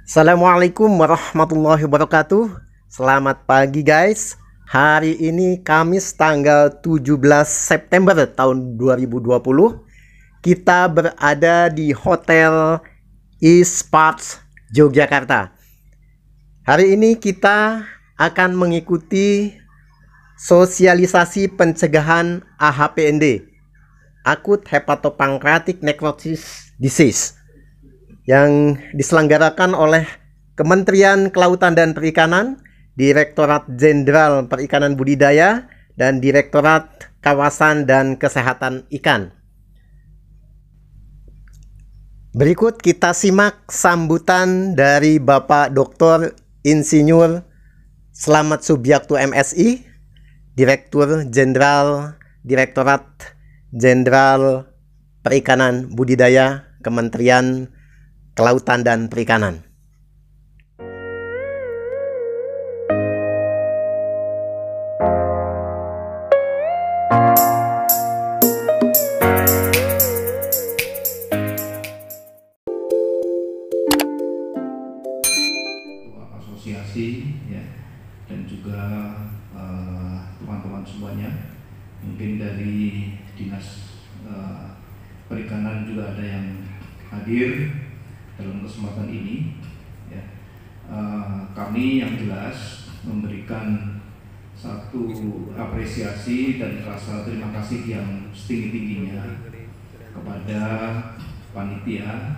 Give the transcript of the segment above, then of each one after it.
Assalamualaikum warahmatullahi wabarakatuh. Selamat pagi guys. Hari ini Kamis tanggal 17 September tahun 2020. Kita berada di Hotel East Park Yogyakarta. Hari ini kita akan mengikuti sosialisasi pencegahan AHPND, Acute Hepatopancreatic Necrosis Disease, yang diselenggarakan oleh Kementerian Kelautan dan Perikanan, Direktorat Jenderal Perikanan Budidaya, dan Direktorat Kawasan dan Kesehatan Ikan. Berikut kita simak sambutan dari Bapak Dr. Insinyur Slamet Subiakto MSI, Direktur Jenderal Direktorat Jenderal Perikanan Budidaya, Kementerian Kelautan dan Perikanan. Asosiasi ya, dan juga teman-teman semuanya, mungkin dari Dinas Perikanan juga ada yang hadir dalam kesempatan ini ya. Kami yang jelas memberikan satu apresiasi dan rasa terima kasih yang setinggi-tingginya kepada panitia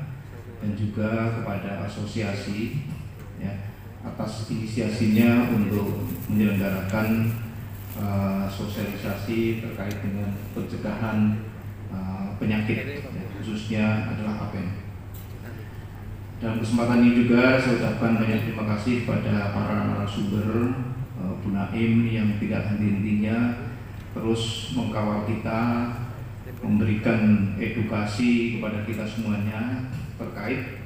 dan juga kepada asosiasi ya, atas inisiasinya untuk menyelenggarakan sosialisasi terkait dengan pencegahan penyakit ya, khususnya adalah APEN. Dalam kesempatan ini juga saya ucapkan banyak terima kasih kepada para narasumber, Bu Naim yang tidak henti-hentinya terus mengkawal kita, memberikan edukasi kepada kita semuanya terkait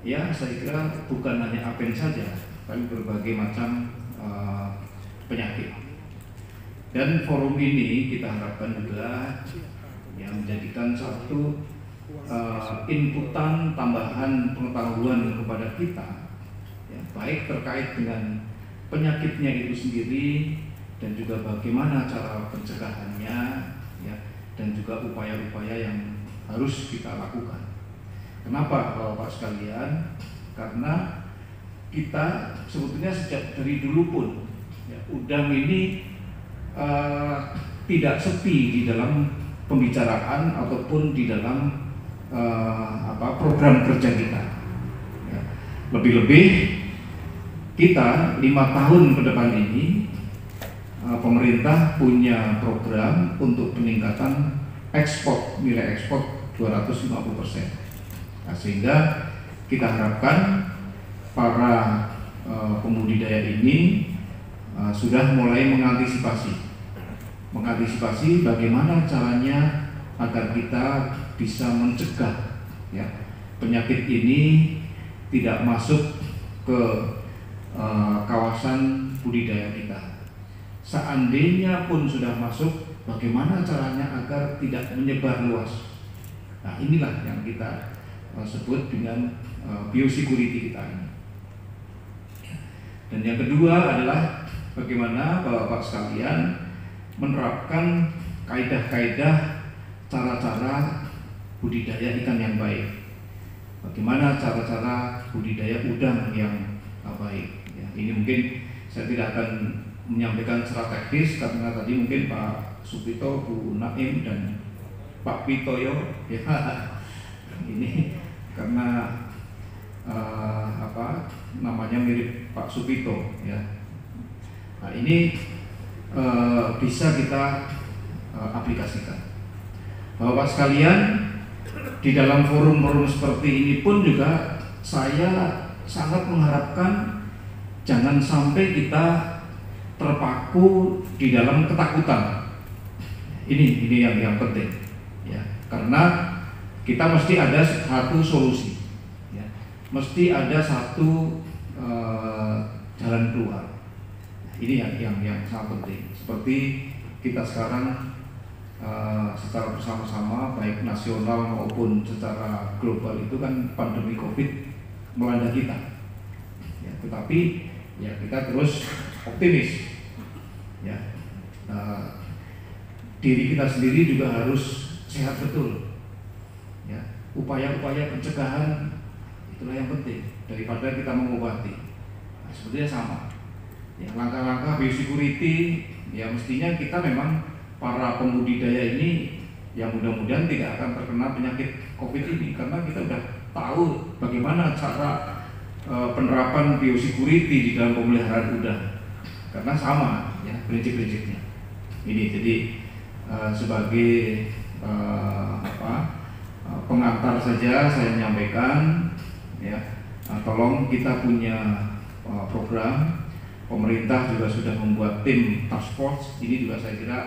ya, saya kira bukan hanya APEN saja, tapi berbagai macam penyakit. Dan forum ini kita harapkan juga yang menjadikan satu inputan tambahan pengetahuan kepada kita ya, baik terkait dengan penyakitnya itu sendiri dan juga bagaimana cara pencegahannya ya, dan juga upaya-upaya yang harus kita lakukan. Kenapa Bapak sekalian? Karena kita sebetulnya sejak dari dulu pun ya, udang ini tidak sepi di dalam pembicaraan ataupun di dalam program kerja kita ya. Lebih-lebih kita 5 tahun ke depan ini pemerintah punya program untuk peningkatan ekspor, nilai ekspor 250%. Nah, sehingga kita harapkan para pembudidaya ini sudah mulai mengantisipasi bagaimana caranya agar kita bisa mencegah ya, penyakit ini tidak masuk ke kawasan budidaya kita. Seandainya pun sudah masuk, bagaimana caranya agar tidak menyebar luas. Nah, inilah yang kita sebut dengan biosecurity kita ini. Dan yang kedua adalah bagaimana Bapak sekalian menerapkan kaidah-kaidah cara-cara budidaya ikan yang baik. Bagaimana cara-cara budidaya udang yang baik. Ya, ini mungkin saya tidak akan menyampaikan secara teknis karena tadi mungkin Pak Supito, Bu Naim dan Pak Pitoyo ya, ini karena namanya mirip Pak Supito ya. Nah, ini bisa kita aplikasikan. Bapak sekalian, di dalam forum-forum seperti ini pun juga saya sangat mengharapkan jangan sampai kita terpaku di dalam ketakutan. Ini yang penting ya, karena kita mesti ada satu solusi ya, mesti ada satu jalan keluar. Ini yang sangat penting. Seperti kita sekarang secara bersama-sama baik nasional maupun secara global itu kan pandemi COVID melanda kita. Tetapi ya kita terus optimis, ya. Diri kita sendiri juga harus sehat betul, ya. Upaya-upaya pencegahan itulah yang penting daripada kita mengobati. Nah, sebetulnya sama, ya. Langkah-langkah biosecurity, ya mestinya kita memang para pembudidaya ini yang mudah-mudahan tidak akan terkena penyakit COVID ini, karena kita sudah tahu bagaimana cara penerapan biosecurity di dalam pemeliharaan udang, karena sama, ya, prinsip-prinsipnya. Ini jadi sebagai pengantar saja saya menyampaikan, ya, tolong kita punya program. Pemerintah juga sudah membuat tim task force. Ini juga saya kira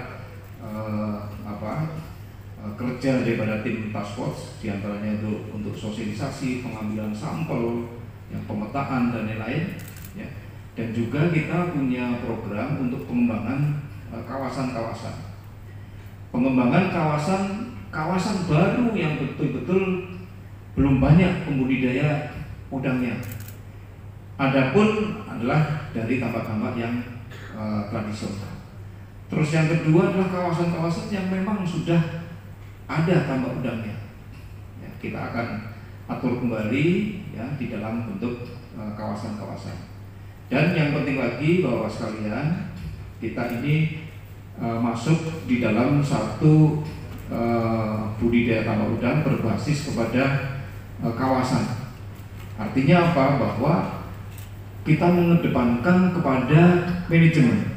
kerja daripada tim task force, diantaranya itu untuk sosialisasi, pengambilan sampel, yang pemetaan dan lain-lain, ya. Dan juga kita punya program untuk pengembangan kawasan-kawasan. Pengembangan kawasan baru yang betul-betul belum banyak pembudidaya udangnya. Adapun adalah dari tambak-tambak yang tradisional. Terus yang kedua adalah kawasan-kawasan yang memang sudah ada tambak udangnya. Ya, kita akan atur kembali, ya, di dalam bentuk kawasan-kawasan. Dan yang penting lagi bahwa sekalian, kita ini masuk di dalam satu budidaya tambak udang berbasis kepada kawasan. Artinya apa? Bahwa kita mengedepankan kepada manajemen.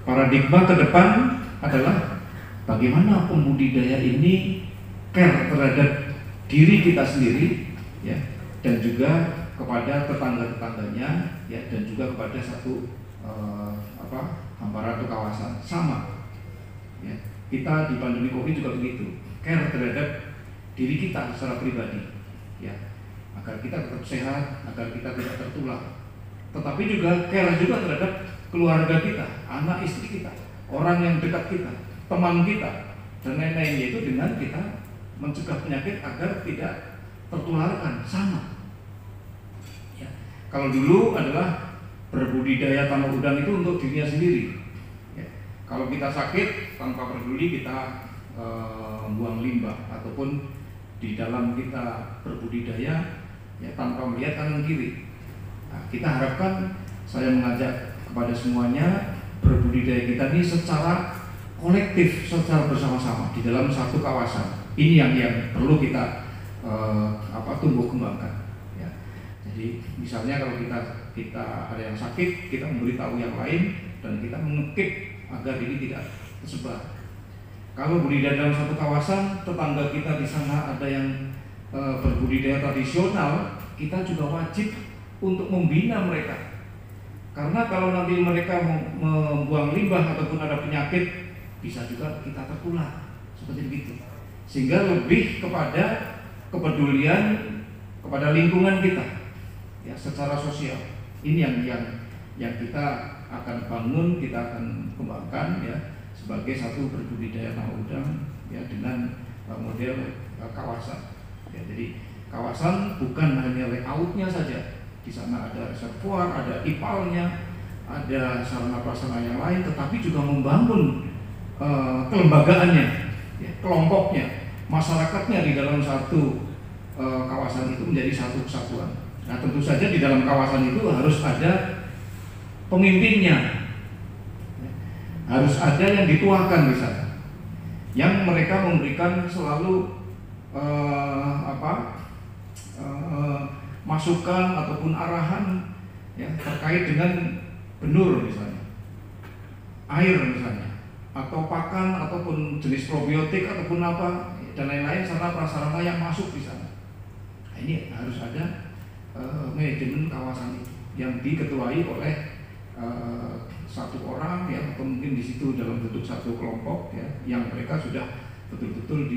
Paradigma ke depan adalah bagaimana pembudidaya ini care terhadap diri kita sendiri, ya, dan juga kepada tetangga-tetangganya, ya, dan juga kepada satu hamparan atau kawasan sama, ya. Kita di pandemi COVID juga begitu, care terhadap diri kita secara pribadi, ya, agar kita tetap sehat, agar kita tidak tertular. Tetapi juga care juga terhadap keluarga kita, anak istri kita, orang yang dekat kita, teman kita, dan lain-lain, yaitu dengan kita mencegah penyakit agar tidak tertularkan sama. Ya. Kalau dulu adalah berbudidaya tambak udang itu untuk dirinya sendiri. Ya. Kalau kita sakit, tanpa peduli kita buang limbah, ataupun di dalam kita berbudidaya, ya, tanpa melihat kanan kiri. Nah, kita harapkan, saya mengajak kepada semuanya, berbudidaya kita ini secara kolektif, secara bersama-sama di dalam satu kawasan. Ini yang perlu kita tumbuh kembangkan, ya. Jadi misalnya kalau kita ada yang sakit, kita memberitahu yang lain dan kita mengekip agar ini tidak tersebar. Kalau budidaya dalam satu kawasan, tetangga kita di sana ada yang berbudidaya tradisional, kita juga wajib untuk membina mereka. Karena kalau nanti mereka membuang limbah ataupun ada penyakit, bisa juga kita tertular, seperti begitu. Sehingga lebih kepada kepedulian kepada lingkungan kita, ya, secara sosial. Ini yang kita akan bangun, kita akan kembangkan, ya, sebagai satu berbudidaya tambak udang, ya, dengan model kawasan. Ya, jadi kawasan bukan hanya layoutnya saja. Di sana ada reservoir, ada ipalnya, ada sarana prasarana yang lain, tetapi juga membangun kelembagaannya, ya, kelompoknya, masyarakatnya di dalam satu kawasan itu menjadi satu kesatuan. Nah, tentu saja di dalam kawasan itu harus ada pemimpinnya, ya, harus ada yang dituakan di sana, yang mereka memberikan selalu masukan ataupun arahan, ya, terkait dengan benur misalnya, air misalnya, atau pakan ataupun jenis probiotik ataupun apa dan lain-lain, sarana prasarana yang masuk di sana. Nah, ini harus ada manajemen kawasan itu yang diketuai oleh satu orang, ya, atau mungkin di situ dalam bentuk satu kelompok, ya, yang mereka sudah betul-betul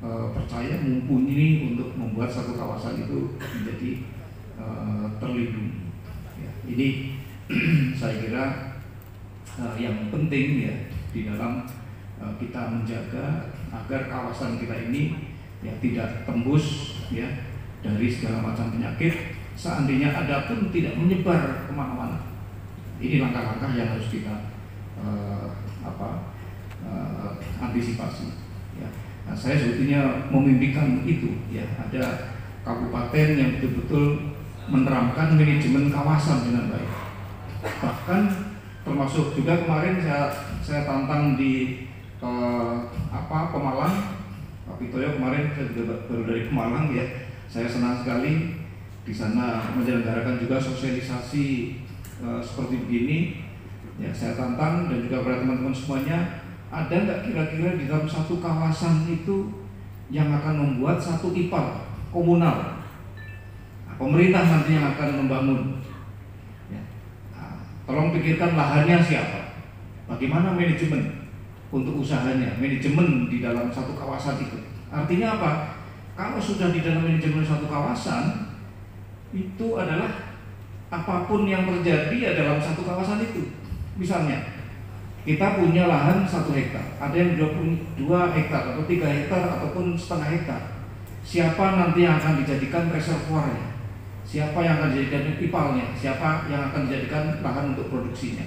percaya mumpuni untuk membuat satu kawasan itu menjadi terlindungi. Ya, ini saya kira yang penting, ya, di dalam kita menjaga agar kawasan kita ini, ya, tidak tembus, ya, dari segala macam penyakit, seandainya ada pun tidak menyebar kemana-mana. Ini langkah-langkah yang harus kita antisipasi. Ya. Nah, saya sebetulnya memimpikan itu. Ya, ada kabupaten yang betul-betul menerapkan manajemen kawasan dengan baik. Bahkan termasuk juga kemarin saya tantang di Pemalang, Pak Pitoyo kemarin, saya juga baru dari Pemalang ya. Saya senang sekali di sana menyelenggarakan juga sosialisasi seperti begini. Ya, saya tantang dan juga kepada teman-teman semuanya, ada nggak kira-kira di dalam satu kawasan itu yang akan membuat satu IPAL komunal? Nah, pemerintah nanti yang akan membangun. Ya. Nah, tolong pikirkan lahannya siapa, bagaimana manajemen untuk usahanya, manajemen di dalam satu kawasan itu. Artinya apa? Kalau sudah di dalam manajemen satu kawasan, itu adalah apapun yang terjadi dalam satu kawasan itu. Misalnya, kita punya lahan 1 hektar, ada yang 22 hektar atau 3 hektar ataupun setengah hektar. Siapa nanti yang akan dijadikan reservoirnya? Siapa yang akan dijadikan IPAL-nya? Siapa yang akan dijadikan lahan untuk produksinya?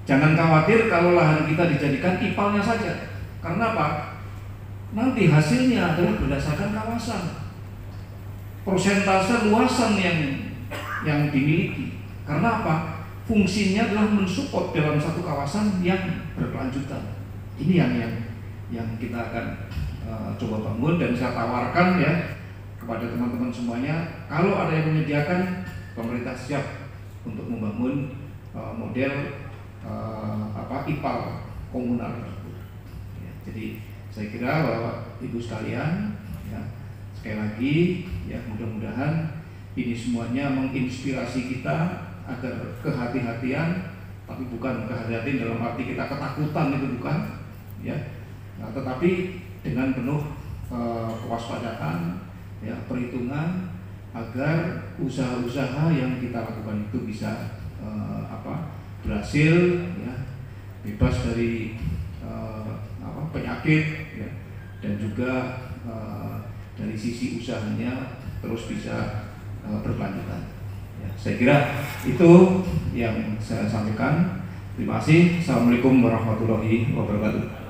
Jangan khawatir kalau lahan kita dijadikan IPAL-nya saja. Karena apa? Nanti hasilnya adalah berdasarkan kawasan, persentase luasan yang dimiliki. Karena apa? Fungsinya adalah mensupport dalam satu kawasan yang berkelanjutan. Ini yang kita akan coba bangun, dan saya tawarkan ya kepada teman-teman semuanya, kalau ada yang menyediakan, pemerintah siap untuk membangun model IPAL komunal tersebut. Ya, jadi saya kira bahwa ibu sekalian, ya, sekali lagi ya, mudah-mudahan ini semuanya menginspirasi kita agar kehati-hatian, tapi bukan kehati-hatian dalam arti kita ketakutan, itu bukan, ya, nah, tetapi dengan penuh kewaspadaan, ya, perhitungan agar usaha-usaha yang kita lakukan itu bisa berhasil, ya, bebas dari penyakit, ya, dan juga dari sisi usahanya terus bisa berkelanjutan. Ya, saya kira itu yang saya sampaikan. Terima kasih. Assalamualaikum warahmatullahi wabarakatuh.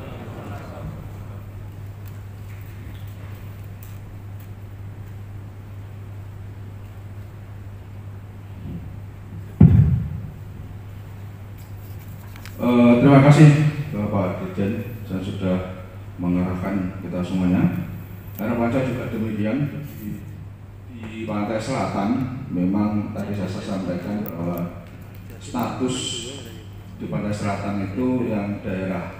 Terima kasih Bapak Dirjen, saya sudah mengarahkan kita semuanya. Harapan saya juga demikian. Di pantai selatan memang tadi saya sampaikan bahwa status di pantai selatan itu yang daerah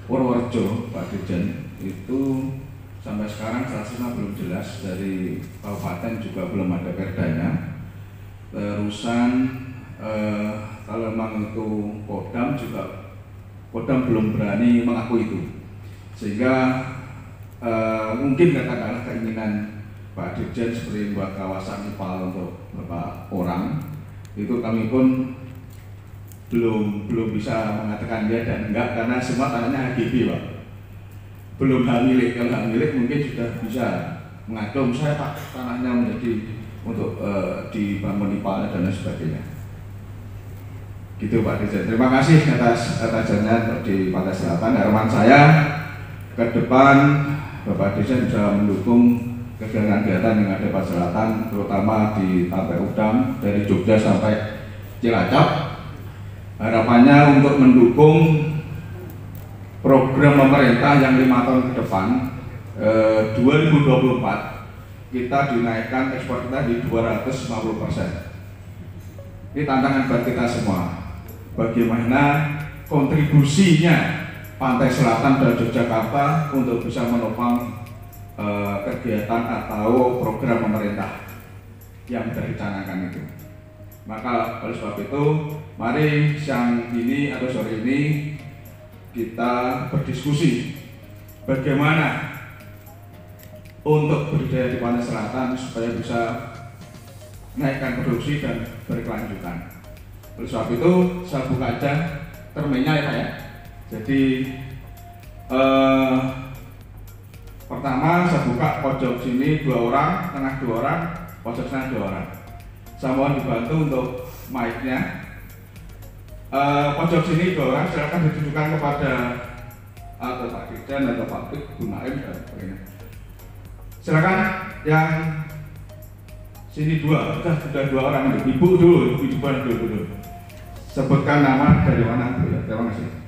Purworejo, Pak Dirjen, itu sampai sekarang statusnya belum jelas, dari kabupaten juga belum ada perdanya. Terusan kalau memang itu Kodam belum berani mengaku itu, sehingga mungkin katakanlah keinginan Pak Dirjen seperti membuat kawasan IPAL untuk beberapa orang, itu kami pun belum bisa mengatakan ya dan enggak, karena semua tanahnya HGB, Pak, belum hak milik. Kalau hak milik mungkin sudah bisa mengaku, saya Pak, tanahnya menjadi untuk dibangun IPAL dan lain sebagainya. Gitu Pak Dirjen. Terima kasih atas kajiannya di Pantai Selatan. Harapan saya ke depan Bapak Dirjen bisa mendukung kegiatan-kegiatan yang ada di Pantai Selatan, terutama di Pantai Udam dari Jogja sampai Cilacap. Harapannya untuk mendukung program pemerintah yang 5 tahun ke depan, 2024 kita dinaikkan ekspor kita di 250%. Ini tantangan buat kita semua. Bagaimana kontribusinya Pantai Selatan dan Yogyakarta untuk bisa menopang kegiatan atau program pemerintah yang direncanakan itu. Maka oleh sebab itu, mari siang ini atau sore ini kita berdiskusi bagaimana untuk budidaya di Pantai Selatan supaya bisa naikkan produksi dan berkelanjutan. Oleh sebab itu, saya buka aja termennya ya Pak ya. Jadi pertama saya buka pojok sini 2 orang, tengah 2 orang, pojok sana 2 orang. Saya mohon dibantu untuk mic-nya. Pojok sini 2 orang silakan ditujukan kepada atau Pak Dirjen atau Pak Bu Naim dan sebagainya. Silakan yang sini 2, sudah 2 orang. Ibu dulu, ibu dulu. Sebutkan nama dari mana, Bu ya. Terima kasih.